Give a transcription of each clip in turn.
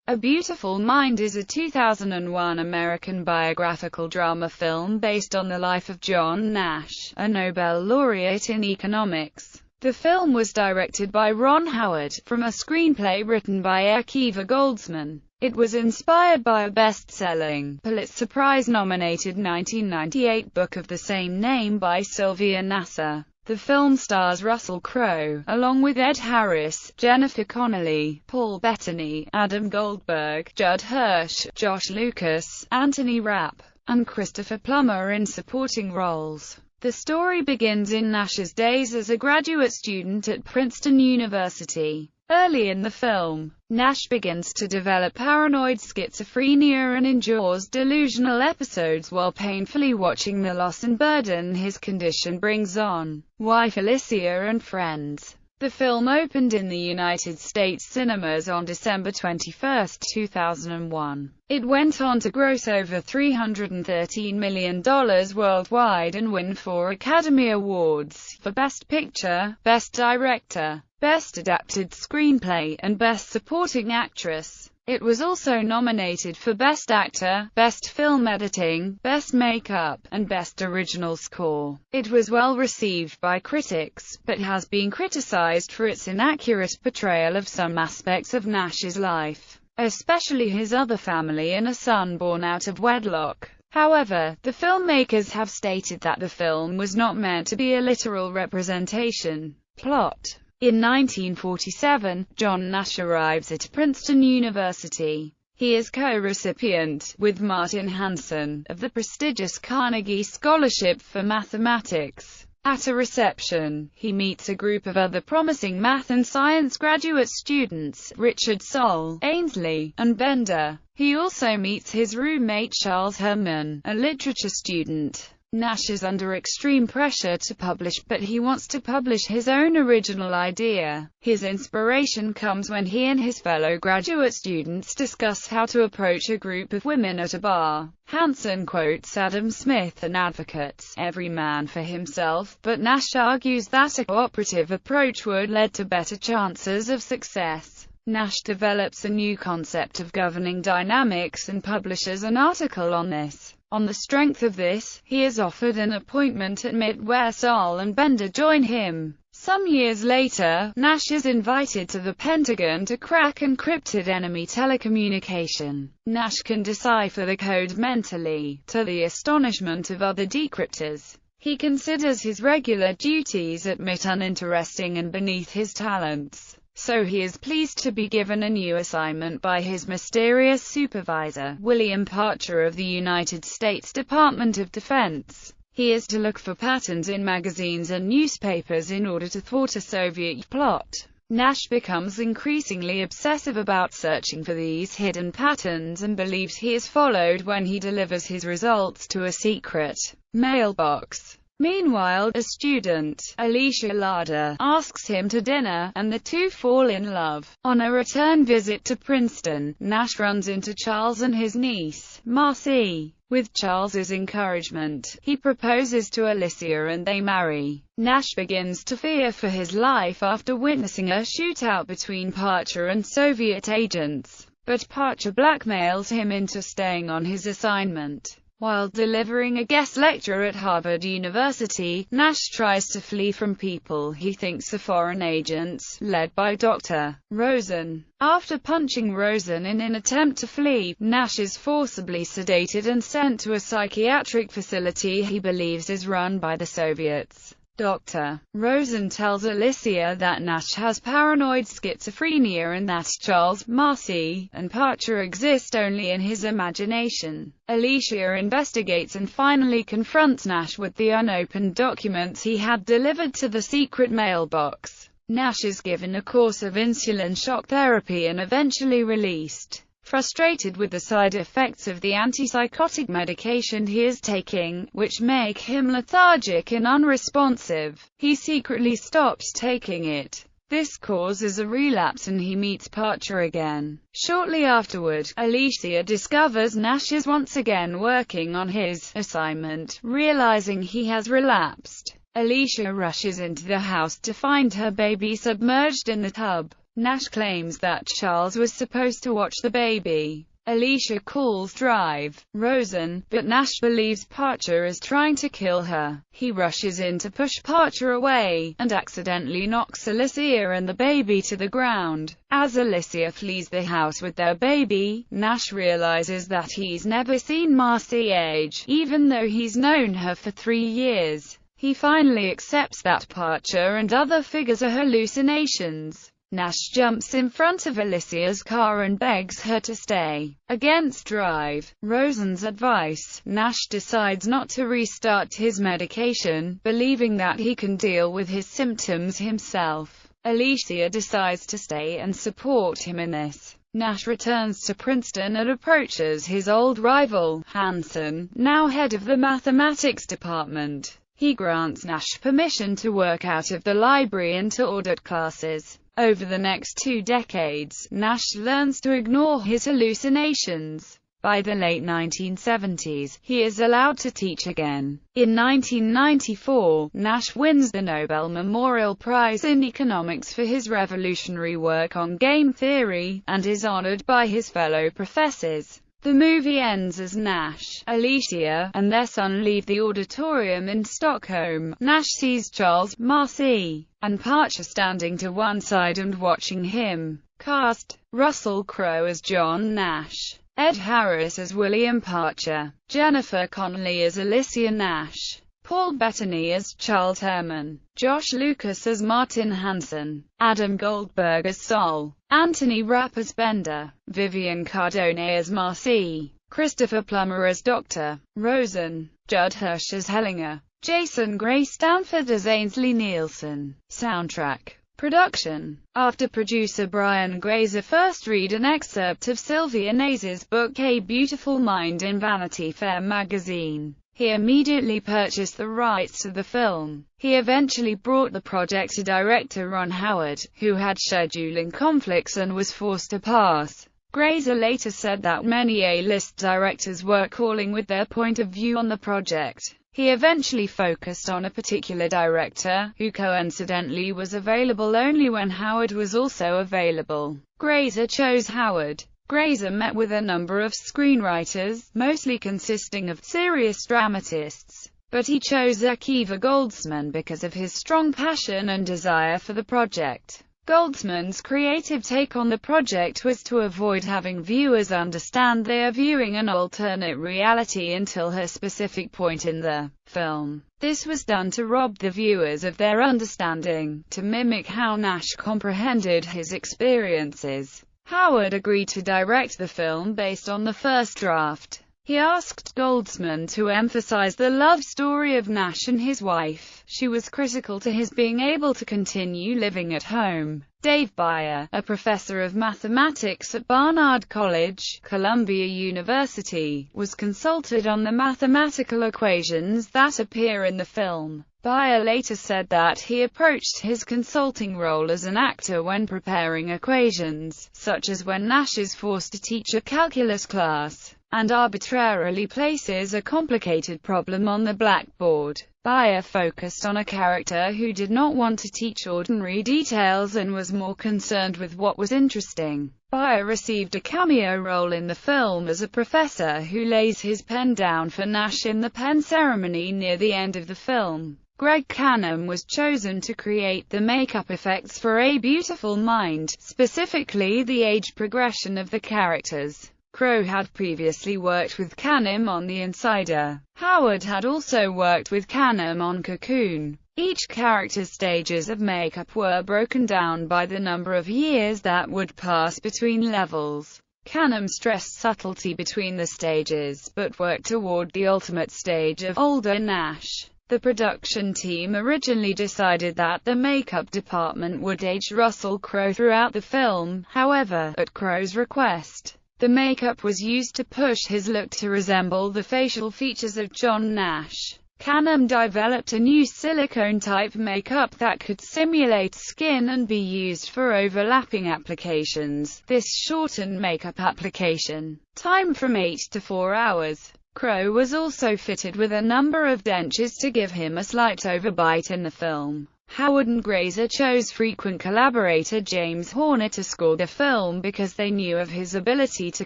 A Beautiful Mind is a 2001 American biographical drama film based on the life of John Nash, a Nobel Laureate in economics. The film was directed by Ron Howard, from a screenplay written by Akiva Goldsman. It was inspired by a best-selling, Pulitzer Prize-nominated 1998 book of the same name by Sylvia Nasar. The film stars Russell Crowe, along with Ed Harris, Jennifer Connelly, Paul Bettany, Adam Goldberg, Judd Hirsch, Josh Lucas, Anthony Rapp, and Christopher Plummer in supporting roles. The story begins in Nash's days as a graduate student at Princeton University. Early in the film, Nash begins to develop paranoid schizophrenia and endures delusional episodes while painfully watching the loss and burden his condition brings on wife Alicia and friends. The film opened in the United States cinemas on December 21, 2001. It went on to gross over $313 million worldwide and win 4 Academy Awards, for Best Picture, Best Director, Best Adapted Screenplay, and Best Supporting Actress. It was also nominated for Best Actor, Best Film Editing, Best Makeup, and Best Original Score. It was well received by critics, but has been criticized for its inaccurate portrayal of some aspects of Nash's life, especially his other family and a son born out of wedlock. However, the filmmakers have stated that the film was not meant to be a literal representation. Plot: in 1947, John Nash arrives at Princeton University. He is co-recipient, with Martin Hansen, of the prestigious Carnegie Scholarship for Mathematics. At a reception, he meets a group of other promising math and science graduate students, Richard Soll, Ainsley, and Bender. He also meets his roommate Charles Herman, a literature student. Nash is under extreme pressure to publish, but he wants to publish his own original idea. His inspiration comes when he and his fellow graduate students discuss how to approach a group of women at a bar. Hansen quotes Adam Smith and advocates every man for himself, but Nash argues that a cooperative approach would lead to better chances of success. Nash develops a new concept of governing dynamics and publishes an article on this. On the strength of this, he is offered an appointment at MIT where Soll and Bender join him. Some years later, Nash is invited to the Pentagon to crack encrypted enemy telecommunication. Nash can decipher the code mentally, to the astonishment of other decryptors. He considers his regular duties at MIT uninteresting and beneath his talents. So he is pleased to be given a new assignment by his mysterious supervisor, William Parcher of the United States Department of Defense. He is to look for patterns in magazines and newspapers in order to thwart a Soviet plot. Nash becomes increasingly obsessive about searching for these hidden patterns and believes he is followed when he delivers his results to a secret mailbox. Meanwhile, a student, Alicia Larder, asks him to dinner, and the two fall in love. On a return visit to Princeton, Nash runs into Charles and his niece, Marcy. With Charles's encouragement, he proposes to Alicia and they marry. Nash begins to fear for his life after witnessing a shootout between Parcher and Soviet agents, but Parcher blackmails him into staying on his assignment. While delivering a guest lecture at Harvard University, Nash tries to flee from people he thinks are foreign agents, led by Dr. Rosen. After punching Rosen in an attempt to flee, Nash is forcibly sedated and sent to a psychiatric facility he believes is run by the Soviets. Dr. Rosen tells Alicia that Nash has paranoid schizophrenia and that Charles, Marcy, and Parcher exist only in his imagination. Alicia investigates and finally confronts Nash with the unopened documents he had delivered to the secret mailbox. Nash is given a course of insulin shock therapy and eventually released. Frustrated with the side effects of the antipsychotic medication he is taking, which make him lethargic and unresponsive, he secretly stops taking it. This causes a relapse and he meets Parcher again. Shortly afterward, Alicia discovers Nash is once again working on his assignment. Realizing he has relapsed, Alicia rushes into the house to find her baby submerged in the tub. Nash claims that Charles was supposed to watch the baby. Alicia calls Drive Rosen, but Nash believes Parcher is trying to kill her. He rushes in to push Parcher away, and accidentally knocks Alicia and the baby to the ground. As Alicia flees the house with their baby, Nash realizes that he's never seen Marcy age, even though he's known her for 3 years. He finally accepts that Parcher and other figures are hallucinations. Nash jumps in front of Alicia's car and begs her to stay. Against Drive Rosen's advice, Nash decides not to restart his medication, believing that he can deal with his symptoms himself. Alicia decides to stay and support him in this. Nash returns to Princeton and approaches his old rival, Hansen, now head of the mathematics department. He grants Nash permission to work out of the library and to audit classes. Over the next 2 decades, Nash learns to ignore his hallucinations. By the late 1970s, he is allowed to teach again. In 1994, Nash wins the Nobel Memorial Prize in Economics for his revolutionary work on game theory, and is honored by his fellow professors. The movie ends as Nash, Alicia, and their son leave the auditorium in Stockholm. Nash sees Charles, Marcy, and Parcher standing to one side and watching him. Cast: Russell Crowe as John Nash, Ed Harris as William Parcher, Jennifer Connelly as Alicia Nash, Paul Bettany as Charles Herman, Josh Lucas as Martin Hansen, Adam Goldberg as Sol, Anthony Rapp as Bender, Vivian Cardone as Marcy, Christopher Plummer as Dr. Rosen, Judd Hirsch as Hellinger, Jason Gray Stanford as Ainsley Nielsen. Soundtrack. Production. After producer Brian Grazer first read an excerpt of Sylvia Nase's book A Beautiful Mind in Vanity Fair magazine, he immediately purchased the rights to the film. He eventually brought the project to director Ron Howard, who had scheduling conflicts and was forced to pass. Grazer later said that many A-list directors were calling with their point of view on the project. He eventually focused on a particular director, who coincidentally was available only when Howard was also available. Grazer chose Howard. Grazer met with a number of screenwriters, mostly consisting of serious dramatists, but he chose Akiva Goldsman because of his strong passion and desire for the project. Goldsman's creative take on the project was to avoid having viewers understand they are viewing an alternate reality until a specific point in the film. This was done to rob the viewers of their understanding, to mimic how Nash comprehended his experiences. Howard agreed to direct the film based on the first draft. He asked Goldsman to emphasize the love story of Nash and his wife. She was critical to his being able to continue living at home. Dave Beyer, a professor of mathematics at Barnard College, Columbia University, was consulted on the mathematical equations that appear in the film. Beyer later said that he approached his consulting role as an actor when preparing equations, such as when Nash is forced to teach a calculus class, and arbitrarily places a complicated problem on the blackboard. Beyer focused on a character who did not want to teach ordinary details and was more concerned with what was interesting. Beyer received a cameo role in the film as a professor who lays his pen down for Nash in the pen ceremony near the end of the film. Greg Canham was chosen to create the makeup effects for A Beautiful Mind, specifically the age progression of the characters. Crowe had previously worked with Canham on The Insider. Howard had also worked with Canham on Cocoon. Each character's stages of makeup were broken down by the number of years that would pass between levels. Canham stressed subtlety between the stages, but worked toward the ultimate stage of older Nash. The production team originally decided that the makeup department would age Russell Crowe throughout the film. However, at Crowe's request, the makeup was used to push his look to resemble the facial features of John Nash. Canham developed a new silicone-type makeup that could simulate skin and be used for overlapping applications. This shortened makeup application time from 8 to 4 hours. Crowe was also fitted with a number of dentures to give him a slight overbite in the film. Howard and Grazer chose frequent collaborator James Horner to score the film because they knew of his ability to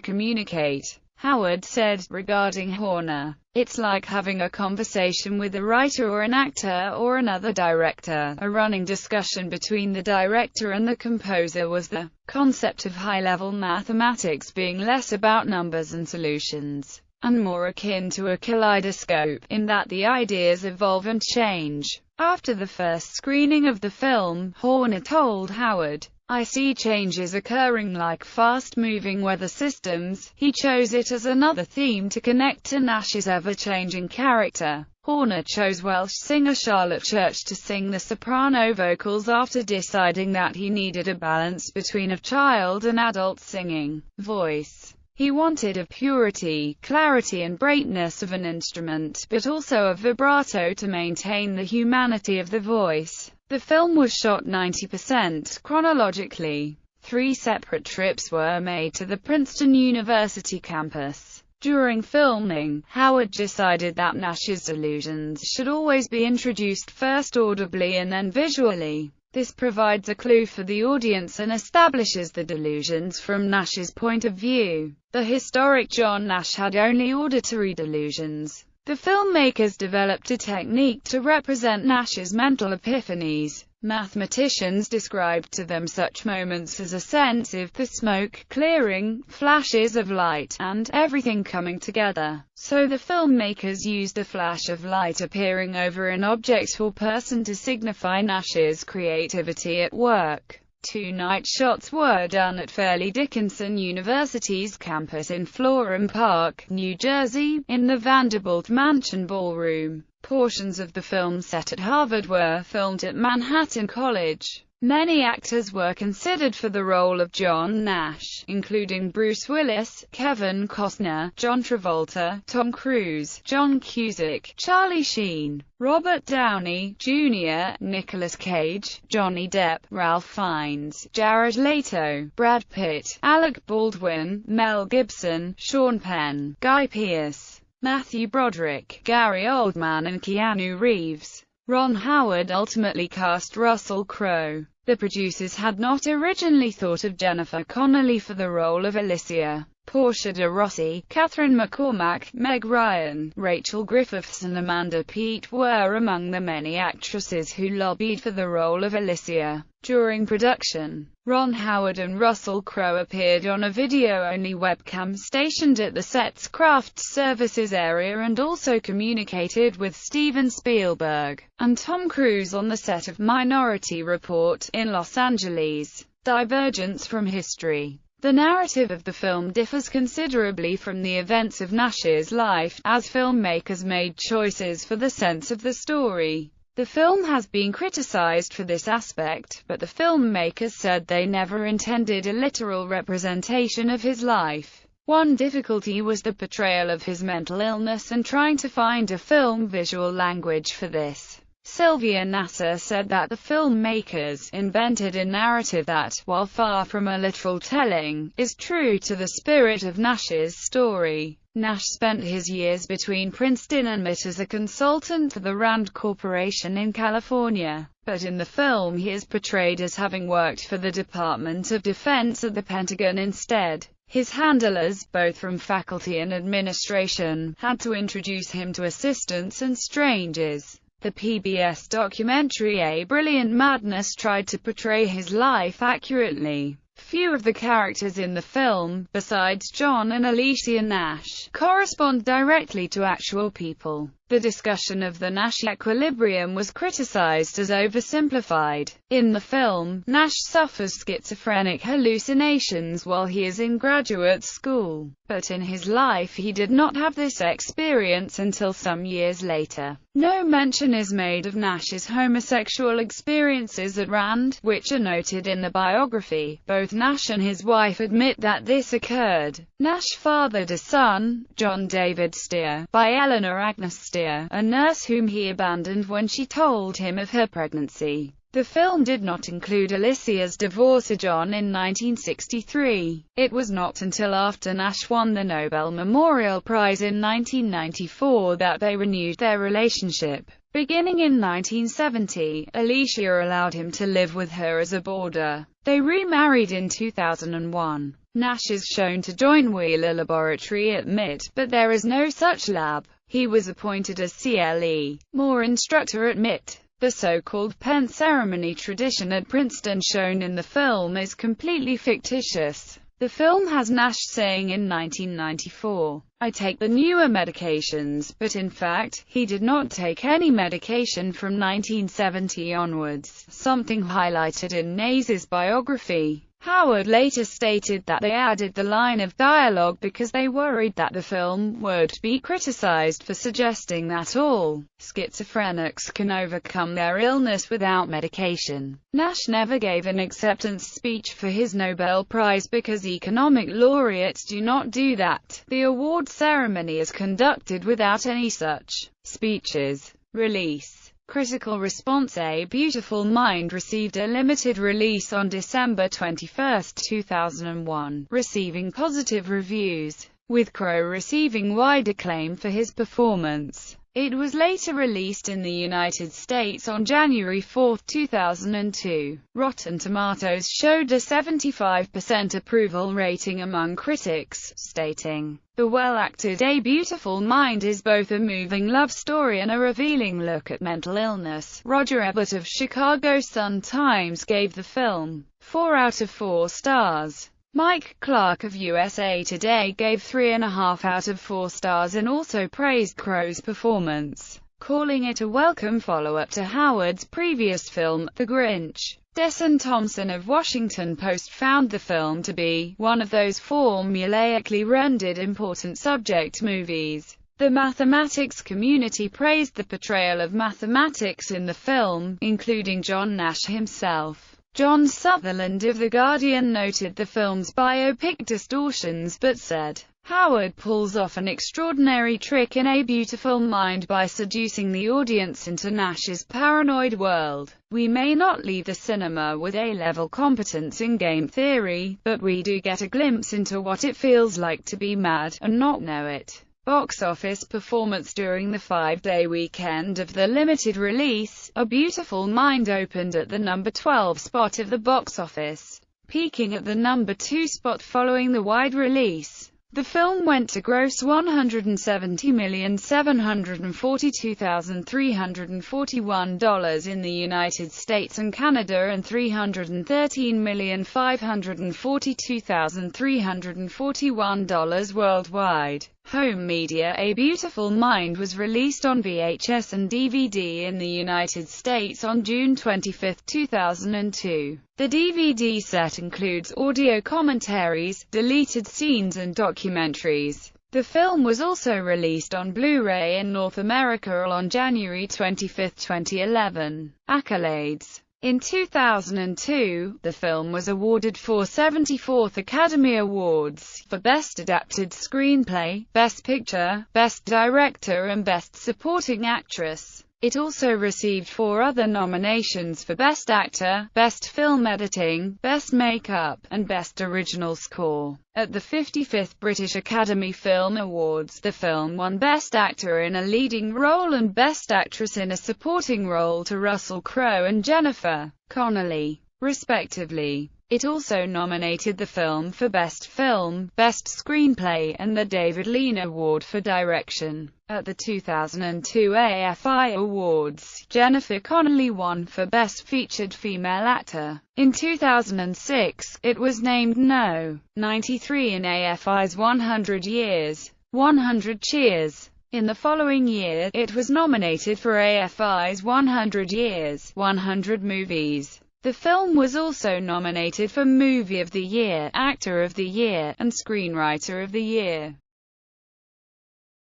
communicate. Howard said, regarding Horner, "It's like having a conversation with a writer or an actor or another director." A running discussion between the director and the composer was the concept of high-level mathematics being less about numbers and solutions, and more akin to a kaleidoscope, in that the ideas evolve and change. After the first screening of the film, Horner told Howard, "I see changes occurring like fast-moving weather systems." He chose it as another theme to connect to Nash's ever-changing character. Horner chose Welsh singer Charlotte Church to sing the soprano vocals after deciding that he needed a balance between a child and adult singing voice. He wanted a purity, clarity and brightness of an instrument, but also a vibrato to maintain the humanity of the voice. The film was shot 90% chronologically. 3 separate trips were made to the Princeton University campus. During filming, Howard decided that Nash's delusions should always be introduced first audibly and then visually. This provides a clue for the audience and establishes the delusions from Nash's point of view. The historic John Nash had only auditory delusions. The filmmakers developed a technique to represent Nash's mental epiphanies. Mathematicians described to them such moments as a sense of the smoke clearing, flashes of light, and everything coming together. So the filmmakers used a flash of light appearing over an object or person to signify Nash's creativity at work. 2 night shots were done at Fairleigh Dickinson University's campus in Florham Park, New Jersey, in the Vanderbilt Mansion Ballroom. Portions of the film set at Harvard were filmed at Manhattan College. Many actors were considered for the role of John Nash, including Bruce Willis, Kevin Costner, John Travolta, Tom Cruise, John Cusack, Charlie Sheen, Robert Downey Jr., Nicolas Cage, Johnny Depp, Ralph Fiennes, Jared Leto, Brad Pitt, Alec Baldwin, Mel Gibson, Sean Penn, Guy Pearce, Matthew Broderick, Gary Oldman and Keanu Reeves. Ron Howard ultimately cast Russell Crowe. The producers had not originally thought of Jennifer Connelly for the role of Alicia. Portia de Rossi, Catherine McCormack, Meg Ryan, Rachel Griffiths and Amanda Peet were among the many actresses who lobbied for the role of Alicia. During production, Ron Howard and Russell Crowe appeared on a video-only webcam stationed at the set's craft services area and also communicated with Steven Spielberg and Tom Cruise on the set of Minority Report in Los Angeles. Divergence from history. The narrative of the film differs considerably from the events of Nash's life, as filmmakers made choices for the sense of the story. The film has been criticized for this aspect, but the filmmakers said they never intended a literal representation of his life. One difficulty was the portrayal of his mental illness and trying to find a film visual language for this. Sylvia Nasser said that the filmmakers invented a narrative that, while far from a literal telling, is true to the spirit of Nash's story. Nash spent his years between Princeton and MIT as a consultant for the Rand Corporation in California, but in the film he is portrayed as having worked for the Department of Defense at the Pentagon instead. His handlers, both from faculty and administration, had to introduce him to assistants and strangers. The PBS documentary A Brilliant Madness tried to portray his life accurately. Few of the characters in the film, besides John and Alicia Nash, correspond directly to actual people. The discussion of the Nash equilibrium was criticized as oversimplified. In the film, Nash suffers schizophrenic hallucinations while he is in graduate school, but in his life he did not have this experience until some years later. No mention is made of Nash's homosexual experiences at Rand, which are noted in the biography. Both Nash and his wife admit that this occurred. Nash fathered a son, John David Steer, by Eleanor Agnes Steer, a nurse whom he abandoned when she told him of her pregnancy. The film did not include Alicia's divorce to John in 1963. It was not until after Nash won the Nobel Memorial Prize in 1994 that they renewed their relationship. Beginning in 1970, Alicia allowed him to live with her as a boarder. They remarried in 2001. Nash is shown to join Wheeler Laboratory at MIT, but there is no such lab. He was appointed as CLE Moore instructor at MIT. The so-called Pence ceremony tradition at Princeton shown in the film is completely fictitious. The film has Nash saying in 1994, "I take the newer medications," but in fact, he did not take any medication from 1970 onwards, something highlighted in Nash's biography. Howard later stated that they added the line of dialogue because they worried that the film would be criticized for suggesting that all schizophrenics can overcome their illness without medication. Nash never gave an acceptance speech for his Nobel Prize because economic laureates do not do that. The award ceremony is conducted without any such speeches. Release. Critical response. A Beautiful Mind received a limited release on December 21, 2001, receiving positive reviews, with Crow receiving wide acclaim for his performance. It was later released in the United States on January 4, 2002. Rotten Tomatoes showed a 75% approval rating among critics, stating, "The well-acted A Beautiful Mind is both a moving love story and a revealing look at mental illness." Roger Ebert of Chicago Sun-Times gave the film 4 out of 4 stars. Mike Clark of USA Today gave 3.5 out of 4 stars and also praised Crow's performance, calling it a welcome follow-up to Howard's previous film, The Grinch. Desson Thompson of Washington Post found the film to be one of those formulaically rendered important subject movies. The mathematics community praised the portrayal of mathematics in the film, including John Nash himself. John Sutherland of The Guardian noted the film's biopic distortions but said, "Howard pulls off an extraordinary trick in A Beautiful Mind by seducing the audience into Nash's paranoid world. We may not leave the cinema with A-level competence in game theory, but we do get a glimpse into what it feels like to be mad and not know it." Box office performance. During the 5-day weekend of the limited release, A Beautiful Mind opened at the number 12 spot of the box office, peaking at the number 2 spot following the wide release. The film went to gross $170,742,341 in the United States and Canada and $313,542,341 worldwide. Home media. A Beautiful Mind was released on VHS and DVD in the United States on June 25, 2002. The DVD set includes audio commentaries, deleted scenes and documentaries. The film was also released on Blu-ray in North America on January 25, 2011. Accolades. In 2002, the film was awarded 4 74th Academy Awards, for Best Adapted Screenplay, Best Picture, Best Director and Best Supporting Actress. It also received 4 other nominations for Best Actor, Best Film Editing, Best Makeup, and Best Original Score. At the 55th British Academy Film Awards, the film won Best Actor in a Leading Role and Best Actress in a Supporting Role to Russell Crowe and Jennifer Connelly, respectively. It also nominated the film for Best Film, Best Screenplay, and the David Lean Award for Direction. At the 2002 AFI Awards, Jennifer Connelly won for Best Featured Female Actor. In 2006, it was named No. 93 in AFI's 100 Years, 100 Cheers. In the following year, it was nominated for AFI's 100 Years, 100 Movies. The film was also nominated for Movie of the Year, Actor of the Year, and Screenwriter of the Year.